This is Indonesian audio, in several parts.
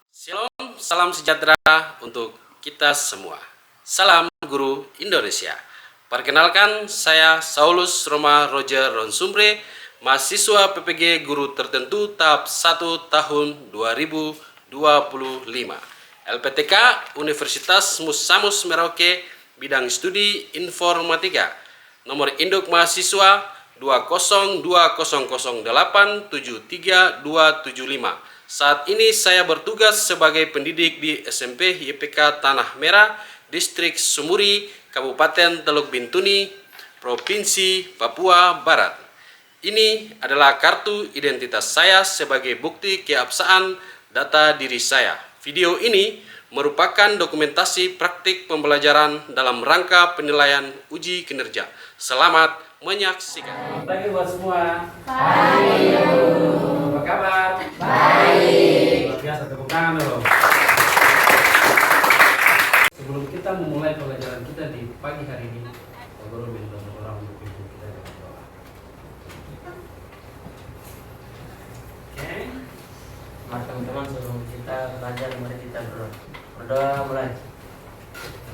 Shalom, salam sejahtera untuk kita semua. Salam Guru Indonesia. Perkenalkan, saya Saulus Roma Roger Ronsumbre, mahasiswa PPG Guru Tertentu tahap 1 tahun 2025. LPTK Universitas Musamus Merauke, bidang studi informatika. Nomor induk mahasiswa 20200087325. Saat ini saya bertugas sebagai pendidik di SMP YPK Tanah Merah, Distrik Sumuri, Kabupaten Teluk Bintuni, Provinsi Papua Barat. Ini adalah kartu identitas saya sebagai bukti keabsahan data diri saya. Video ini merupakan dokumentasi praktik pembelajaran dalam rangka penilaian uji kinerja. Selamat menyaksikan. Selamat pagi buat semua. Pagi. Apa kabar? Baik. Luar biasa, tepuk tangan dulu. Sebelum kita memulai pelajaran kita di pagi hari ini, Pak Guru minta orang untuk pimpin kita dengan doa. Oke. Mari teman-teman, sebelum kita belajar, mari kita berdoa mulai.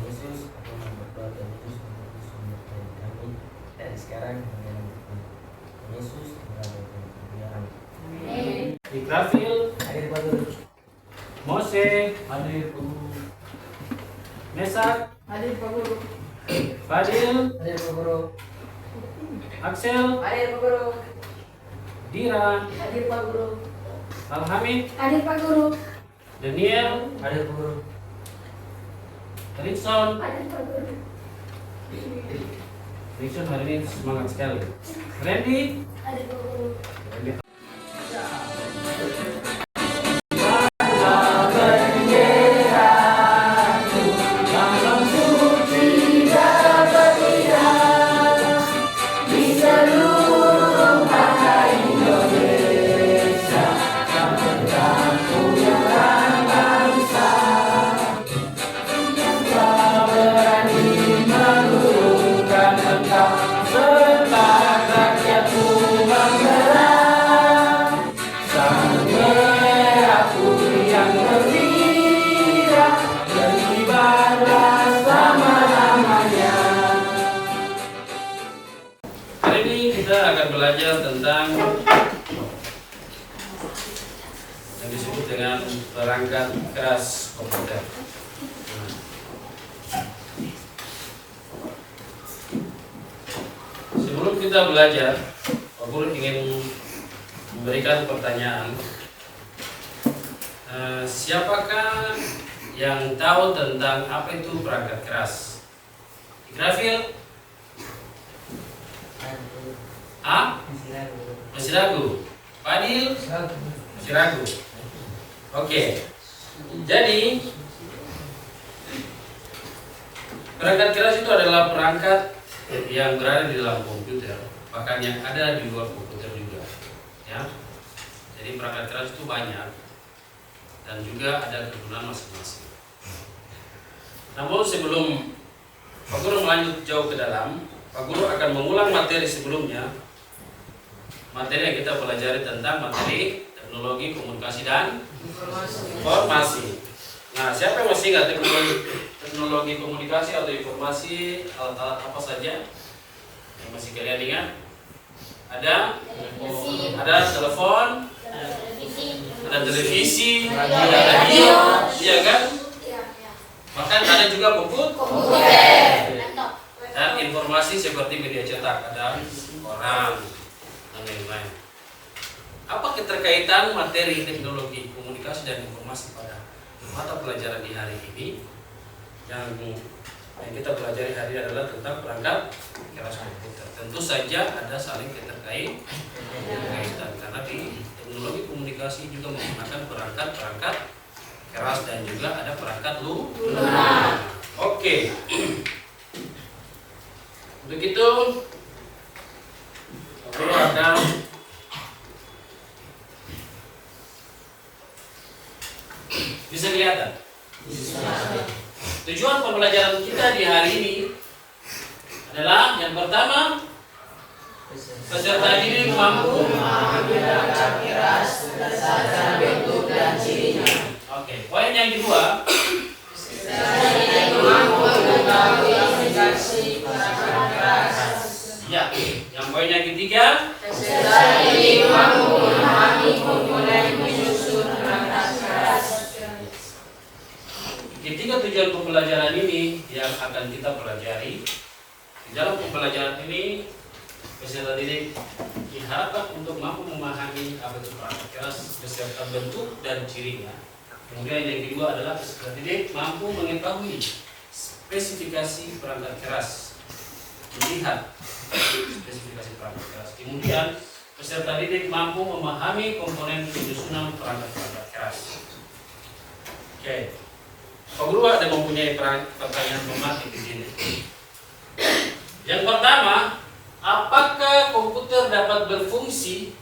Yesus, aku mau berdoa dan Yesus memberkati kami dari sekarang hingga nanti. Yesus berada di kemuliaan. Amin. Ikrafil, Hadir Pak Guru. Mose, hadir Pak Guru. Mesak, Hadir Pak Guru. Fadil, Hadir Pak Guru. Axel, Hadir Pak Guru. Dira, Hadir Pak Guru. Alhamid, Hadir Pak Guru. Daniel, Hadir Pak Guru. Rickson. Hadir Pak Guru. Rickson hari ini semangat sekali. Randy, Hadir Pak Guru. Randy. Hari ini kita akan belajar tentang yang disebut dengan perangkat keras komputer. Sebelum kita belajar, Pak Guru ingin memberikan pertanyaan. Siapakah yang tahu tentang apa itu perangkat keras? Ikrafil? Masih ragu? Fadil? Masih ragu? Oke. Jadi perangkat keras itu adalah perangkat yang berada di dalam komputer, bahkan yang ada di luar komputer juga. Ya. Jadi perangkat keras itu banyak dan juga ada kegunaan masing-masing. Namun sebelum Pak Guru melanjut jauh ke dalam, Pak Guru akan mengulang materi sebelumnya. Materi yang kita pelajari tentang materi teknologi komunikasi dan informasi. Nah, siapa yang masih ingat teknologi komunikasi atau informasi, alat-alat apa saja yang masih kalian ingat? Ada telepon, ada televisi, ada radio, iya kan? Bahkan ada juga komputer. Dan informasi seperti media cetak, ada koran dan lain-lain. Apa keterkaitan materi teknologi komunikasi dan informasi pada mata pelajaran di hari ini? Yang kita pelajari hari ini adalah tentang perangkat keras komputer. Tentu saja ada saling keterkaitan karena di teknologi komunikasi juga menggunakan perangkat keras dan juga ada perangkat lunak. Oke. Untuk itu, Guru akan bisa kelihatan. Tujuan pembelajaran kita di hari ini adalah yang pertama, peserta didik mampu membedakan keras berdasarkan bentuk dan cirinya. Oke. yang kedua, ya, yang poin yang ketiga, ketiga tujuan pembelajaran ini yang akan kita pelajari. Di dalam pembelajaran ini, peserta didik diharapkan untuk mampu memahami apa itu perangkat keras beserta bentuk dan cirinya. Kemudian yang kedua adalah peserta didik mampu mengetahui spesifikasi perangkat keras, melihat spesifikasi perangkat keras. Kemudian peserta didik mampu memahami komponen penyusunan perangkat keras. Oke, Pak Guru ada mempunyai pertanyaan pematik di sini. Yang pertama, apakah komputer dapat berfungsi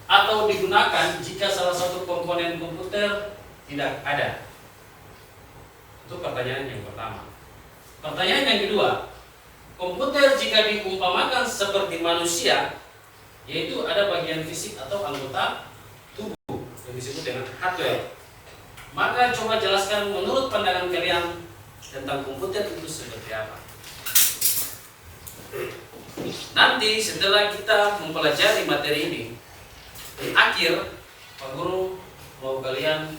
atau digunakan jika salah satu komponen komputer tidak ada? Itu pertanyaan yang pertama. Pertanyaan yang kedua, komputer jika diumpamakan seperti manusia, yaitu ada bagian fisik atau anggota tubuh yang disebut dengan hardware, maka coba jelaskan menurut pandangan kalian tentang komputer itu seperti apa. Nanti setelah kita mempelajari materi ini, di akhir Pak Guru mau kalian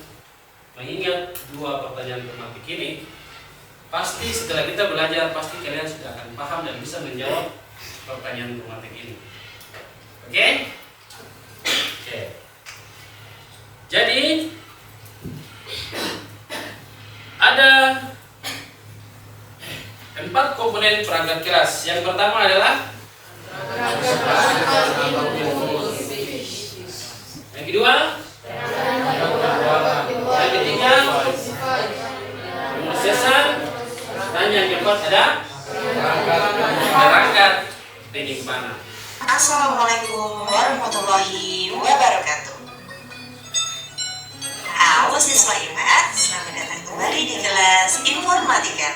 mengingat dua pertanyaan tematik ini. Pasti setelah kita belajar, pasti kalian sudah akan paham dan bisa menjawab pertanyaan tematik ini. Oke? Oke. Jadi ada 4 komponen perangkat keras. Yang pertama adalah yang kedua, yang ketiga prosesor, dan yang keempat ada perangkat penyimpanan. Assalamualaikum warahmatullahi wabarakatuh. Halo siswa IPA, selamat datang kembali di kelas informatika.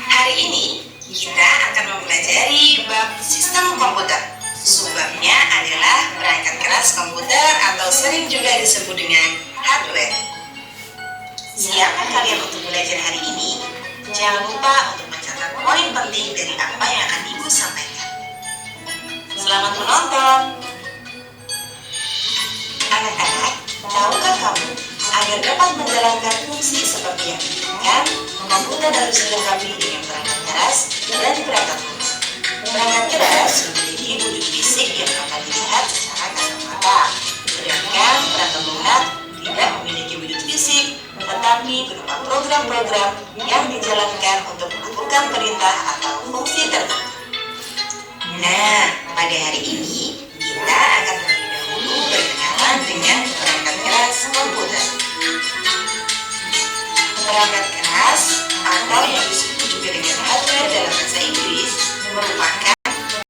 Hari ini kita akan mempelajari bab sistem komputer. Subbabnya adalah perangkat keras komputer atau sering juga disebut dengan hardware. Siapkan kalian untuk belajar hari ini? Jangan lupa untuk mencatat poin penting dari apa yang akan Ibu sampaikan. Selamat menonton. Anak-anak, tahukah kamu agar dapat menjalankan fungsi seperti yang diinginkan, komputer harus dilengkapi dengan perangkat keras dan perangkat lunak. Perangkat keras memiliki wujud fisik yang dapat dilihat secara kasat mata, sedangkan perangkat lunak tidak memiliki wujud fisik, tetapi berupa program-program yang dijalankan untuk melakukan perintah atau fungsi tertentu. Nah, pada hari ini kita akan terlebih dahulu berkenalan dengan perangkat keras komputer. Perangkat keras atau yang disebut juga dengan hardware dalam bahasa Inggris merupakan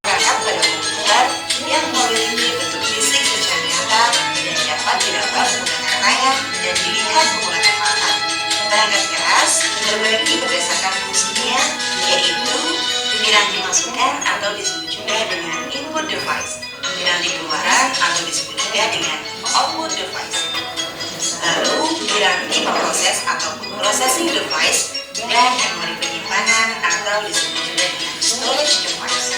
perangkat pada komputer yang memiliki bentuk fisik secara nyata dan dapat didapat menggunakan tangan dan dilihat menggunakan mata. Perangkat keras terbagi berdasarkan fungsinya, yaitu piranti masukan atau disebut juga dengan input device, piranti keluaran atau disebut juga dengan output device. Lalu piranti pemproses ataupun processing device dan memori penyimpanan atau disebut juga dengan storage device.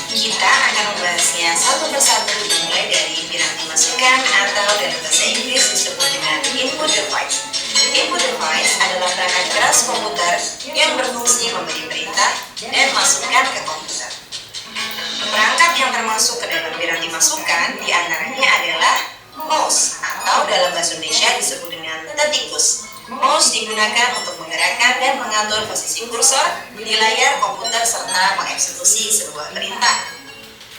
Kita akan membahasnya satu persatu dimulai dari piranti masukan atau dalam bahasa Inggris disebut dengan input device. Input device adalah perangkat keras komputer yang berfungsi memberi perintah dan masukan ke komputer. Perangkat yang termasuk ke dalam piranti masukan diantaranya adalah mouse atau dalam bahasa Indonesia disebut dengan tetikus. Mouse digunakan untuk menggerakkan dan mengatur posisi kursor di layar komputer serta mengeksekusi sebuah perintah.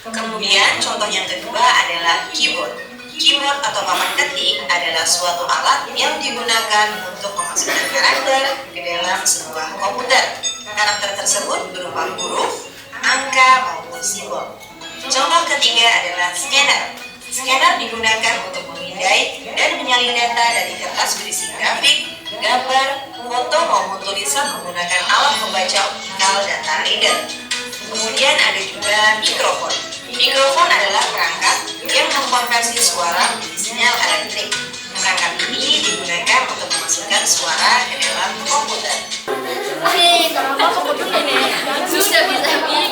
Kemudian contoh yang kedua adalah keyboard. Keyboard atau papan ketik adalah suatu alat yang digunakan untuk memasukkan karakter ke dalam sebuah komputer. Karakter tersebut berupa huruf, angka, maupun simbol. Contoh ketiga adalah scanner. Scanner digunakan untuk memindai dan menyalin data dari kertas berisi grafik, gambar, foto maupun tulisan menggunakan alat pembaca optikal data reader. Kemudian ada juga mikrofon. Mikrofon adalah perangkat yang mengkonversi suara menjadi sinyal elektrik. Perangkat ini ke dalam komputer. Kenapa komputer ini? Sudah bisa bikin.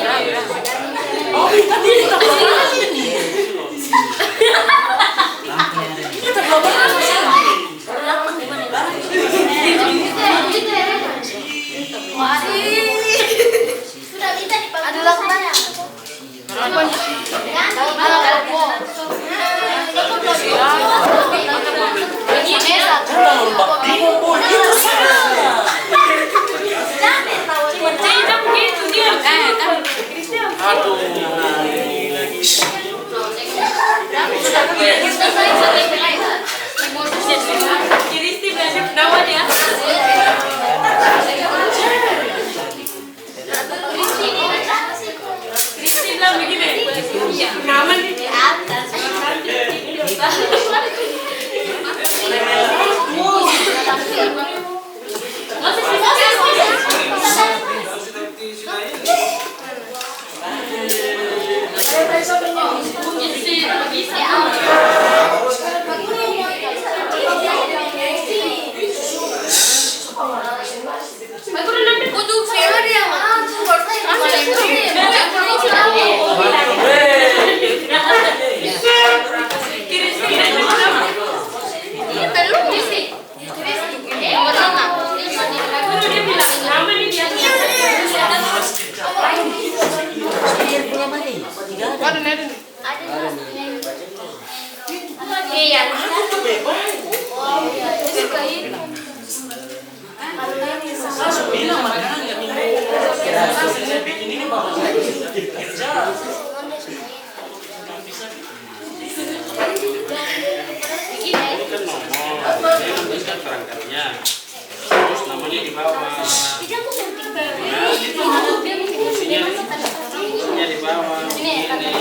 Sudah bisa dipakai. Adalah kemana? Perangkatnya, terus namanya di bawah, fungsinya di bawah, ini baru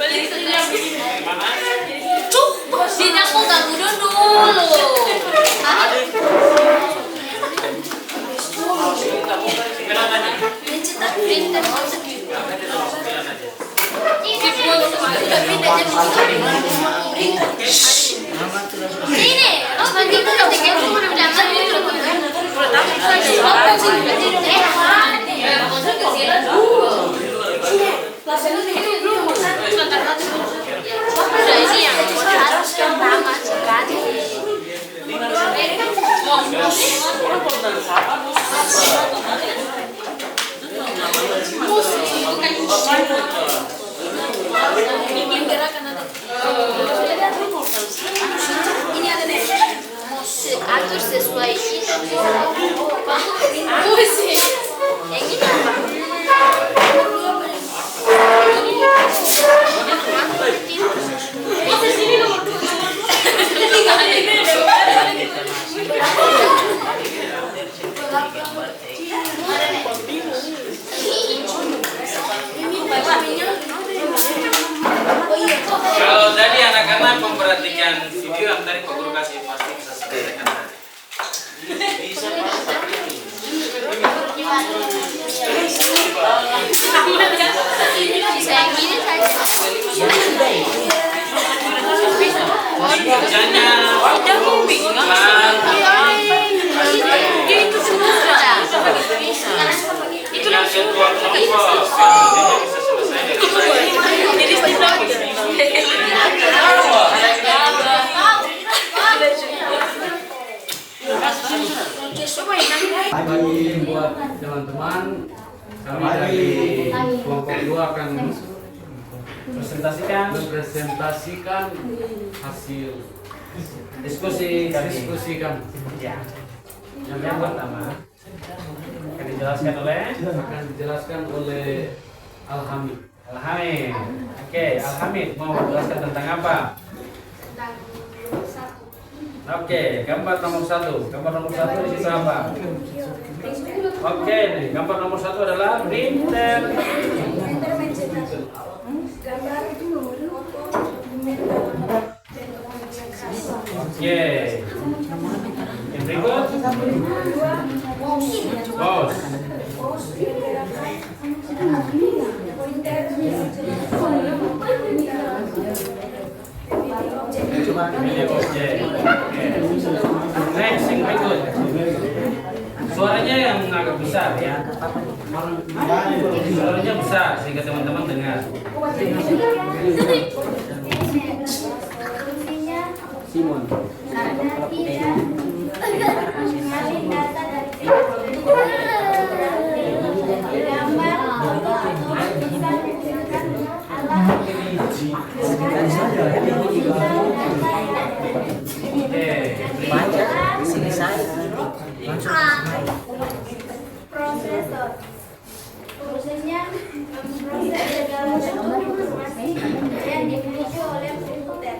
di Sini aku ganggu dulu. Ini, oh berarti itu udah tiket cuma dapat dulu. Udah ini yang harus pertama sekali. Ini ada nih. Musik atur sesuai ini. Musik. Yang ini apa? Kalau tadi anak-anak memperhatikan video yang tadi Pak Guru kasih pasti bisa selesaikan tadi. Bisa Bisa yang ini saja. kerjanya Itu sudah. itu yang keluar nomor bisa selesai. Pagi buat teman-teman, kami dari kelompok 2 akan mempresentasikan hasil diskusi kami. Yang pertama akan dijelaskan oleh Al-Hamid. Al-Hamid. Oke, Al-Hamid mau menjelaskan tentang apa? Oke, gambar nomor 1. Gambar nomor 1 di situ apa? Oke, nih, gambar nomor 1 adalah printer. Oke. Yang berikut, mouse. Ini objek. Next, yang berikut. Suaranya yang agak besar ya. Suaranya besar sehingga teman-teman dengar. Simon. Prosesor. Prosesnya proses dalam bentuk informasi yang dimiliki oleh komputer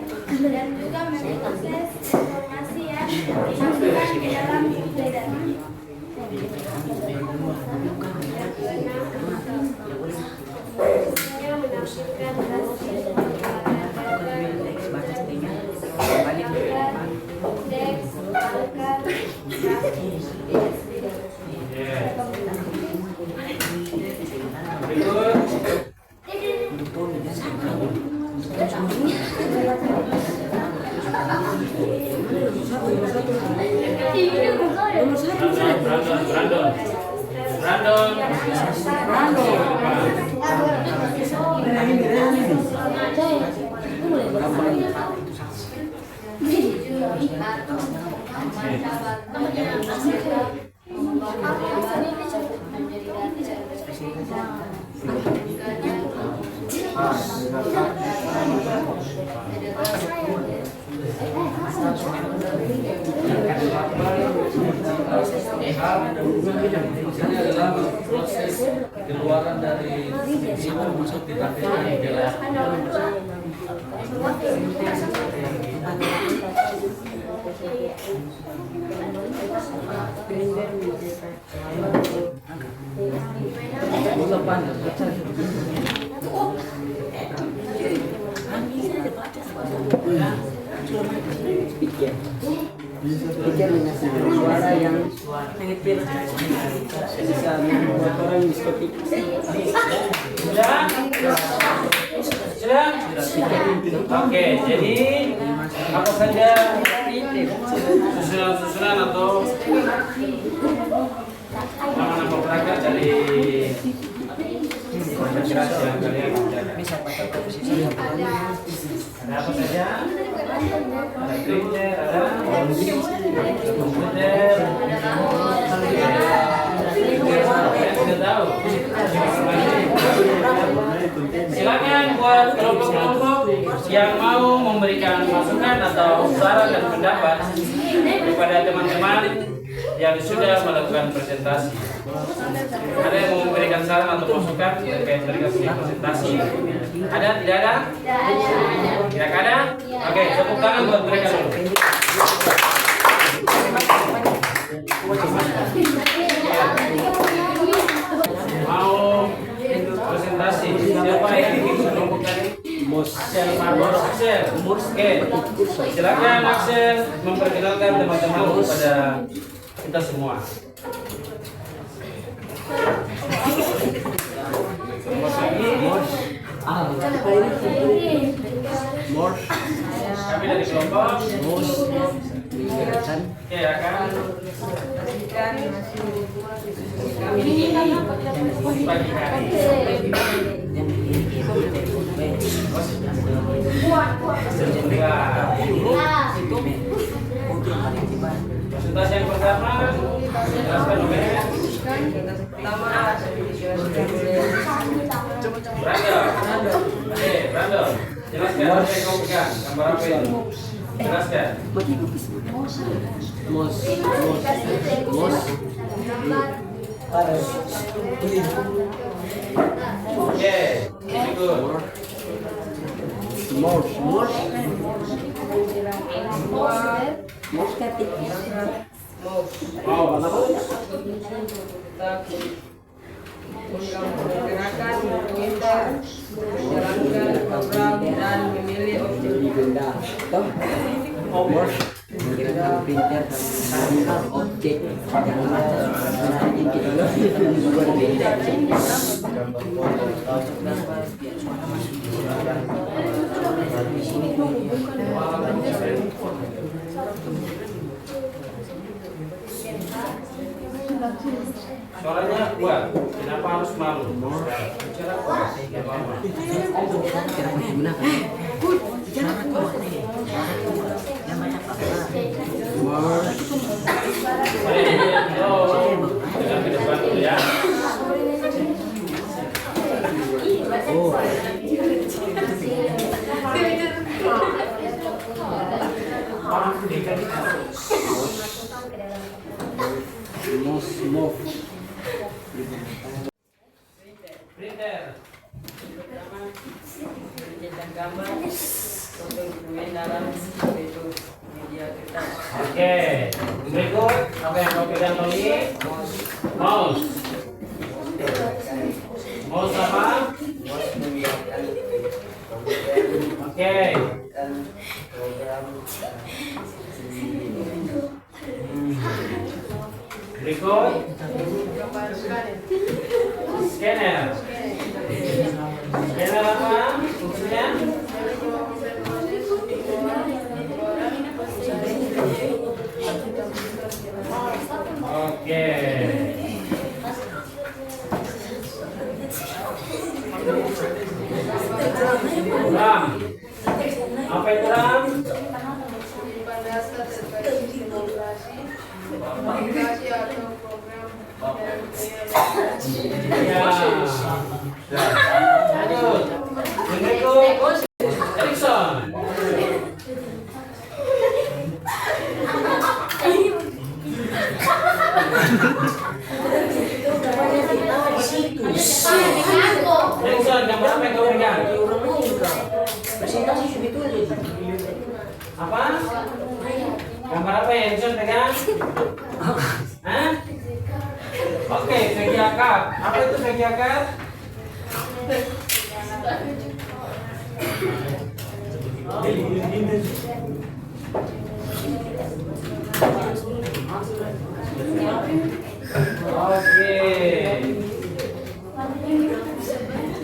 dan juga memproses informasi yang dimasukkan ke dalam komputer. Prosesnya menampilkan hasil teks, angka, grafis, Ini adalah proses keluaran dari sinyal masuk di baterai. Speaker mengasih suara yang mengepil bisa membuat orang diskotik. Sudah? Oke, jadi apa saja susunan atau nama perangkat dari keras yang kalian kerjakan? Ada apa saja? Ada printer, ada komputer, sudah tahu. Silakan buat kelompok-kelompok yang mau memberikan masukan atau saran dan pendapat kepada teman-teman yang sudah melakukan presentasi. Ada yang mau memberikan saran atau masukan terkait mereka punya presentasi? Ada? Tidak ada? Tidak ada? Oke, tepuk tangan buat mereka dulu. Mau presentasi? Siapa yang bikin kelompok tadi? Axel. Oke, silakan Axel memperkenalkan teman-teman kepada kita semua. Kami dari kelompok Oke, akan pagi hari. Presentasi yang pertama jelaskan oleh Brandon. Oke, Brandon, jelaskan apa yang kau pegang, gambar apa itu? Jelaskan. Oke, ikut. Menggerakkan, memonitor, menjalankan program dan memilih objek. Menggunakan printer dan objek yang ada Suaranya kuat. Kenapa harus malu? Bicara kuat. Gak apa-apa. Jangan ke depan dulu ya. Printer. Mencetak gambar, foto dokumen dalam itu media kertas. Oke. Berikut apa yang kau pegang tadi? Mouse. Mouse apa? Oke. Berikut scanner. Scanner apa fungsinya? Oke. RAM. Apa itu RAM? Simpan data terkait simulasi, aplikasi atau program dan Ya. Lanjut. Berikut Ericsson. Ericsson, gambar apa yang kau pegang? Apa? Gambar apa yang Ericsson pegang? Hah? Oke, segi akar. Apa itu segi akar? Oke.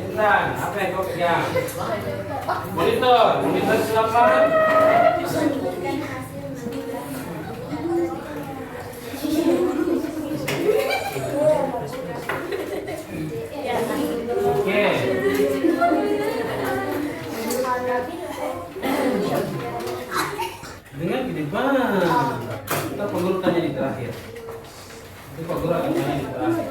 Intan, apa yang kau pegang? Monitor, monitor silakan. Oke. Dengar gede banget. Kita Pak Guru tanya di terakhir. Itu Pak Guru akan tanya di terakhir.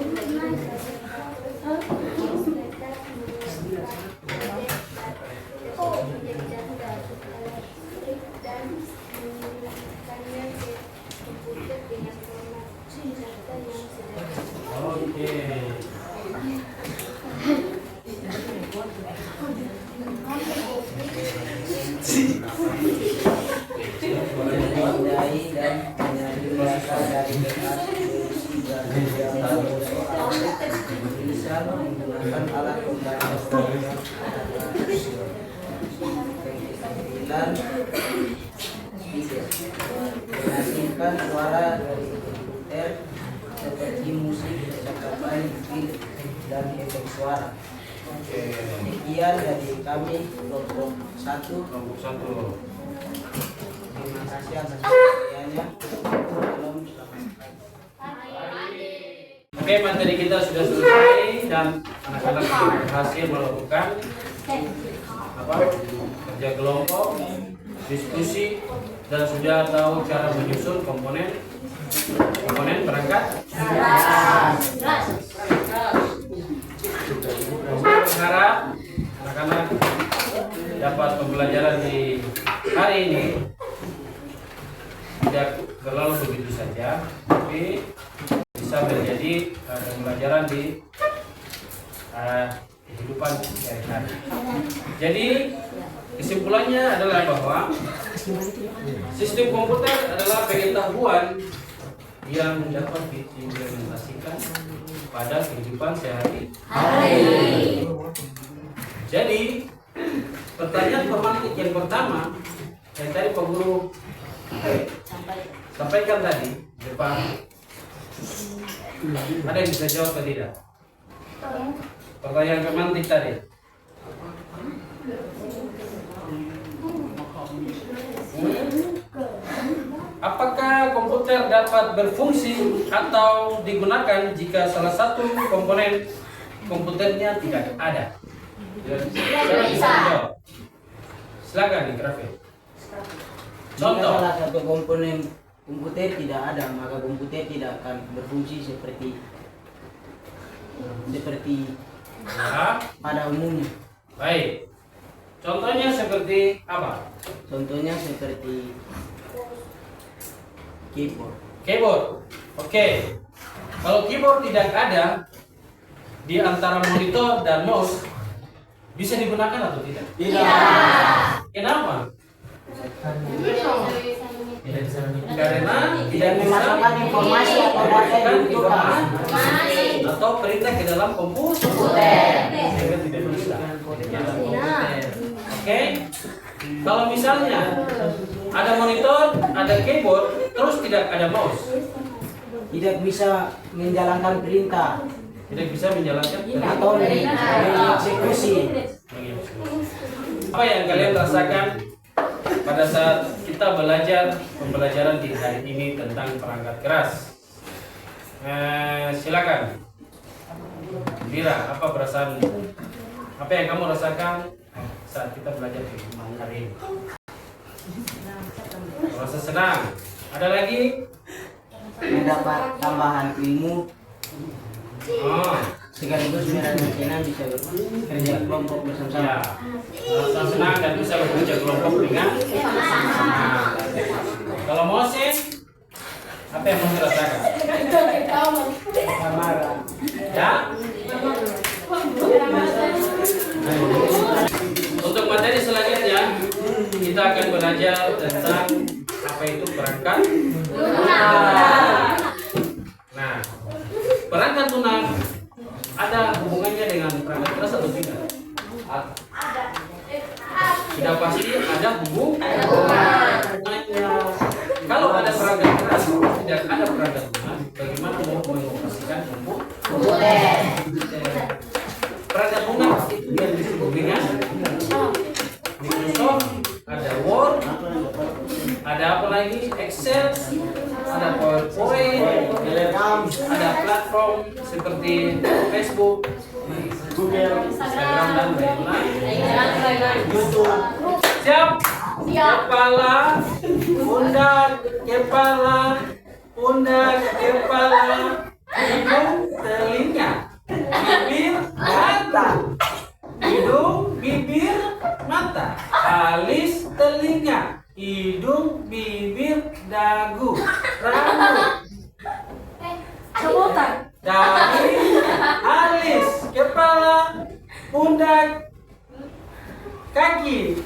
Oke. menandai dan menyari bahasa dari benar bisa menggunakan alat pembaca program dan menghasilkan suara dari komputer seperti musik, percakapan, film, dan efek suara. Sekian dari kami kelompok 1. Kelompok 1. Terima kasih atas perhatiannya. Salam, selamat pagi. Oke, materi kita sudah selesai dan anak-anak berhasil melakukan kerja kelompok, diskusi, dan sudah tahu cara menyusun komponen perangkat. Saya berharap anak-anak dapat pembelajaran di hari ini tidak terlalu begitu saja, tapi bisa menjadi pembelajaran di kehidupan sehari-hari. Jadi kesimpulannya adalah bahwa Sistem komputer adalah pengetahuan yang dapat diimplementasikan pada kehidupan sehari-hari. Jadi, pertanyaan pemantik yang pertama yang tadi Pak Guru sampaikan tadi depan, ada yang bisa jawab atau tidak? Pertanyaan pemantik tadi. Apakah komputer dapat berfungsi atau digunakan jika salah satu komponen komputernya tidak ada? Siapa bisa menjawab? Silakan nih, Grafik. Jika Contoh. salah satu komponen komputer tidak ada, maka komputer tidak akan berfungsi seperti Ya, pada umumnya. baik. Contohnya seperti apa? Contohnya seperti keyboard. Keyboard. Oke. Kalau keyboard tidak ada di antara monitor dan mouse, bisa digunakan atau tidak? Tidak. Kenapa? Karena Tidak memasukkan informasi atau data yang dibutuhkan. atau perintah ke dalam komputer. Sehingga tidak bisa. Oke. Kalau misalnya ada monitor, ada keyboard, terus tidak ada mouse, Tidak bisa menjalankan perintah tidak bisa menjalankan atau mengeksekusi. Apa yang kalian rasakan pada saat kita belajar pembelajaran di hari ini tentang perangkat keras? Silakan, Bira, apa perasaan? Apa yang kamu rasakan saat kita belajar di hari ini? Rasa senang. Ada lagi? Mendapat tambahan ilmu Oh, sekaligus kemungkinan bisa bekerja kelompok bersama-sama. ya. Rasa senang dan bisa bekerja kelompok dengan senang. Kalau Moses, apa yang kamu rasakan? Marah. Ya. Untuk materi selanjutnya kita akan belajar tentang apa itu perangkat lunak. Nah, perangkat lunak ada hubungannya dengan perangkat keras atau tidak? Sudah pasti ada hubungannya. Kalau ada perangkat keras, tidak ada perangkat lunak. Bagaimana mau mengoperasikan komputer? Perangkat lunak itu yang disebut dengan Microsoft, ada Word, ada apa lagi? Excel, ada PowerPoint, ada platform seperti Facebook, Google, Instagram dan lain-lain. YouTube. Siap? Kepala, pundak, kepala, pundak, kepala, hidung, telinga, bibir, mata. Hidung, bibir, mata, alis, telinga, hidung, bibir, dagu, rambut, dahi, alis, kepala, pundak, kaki.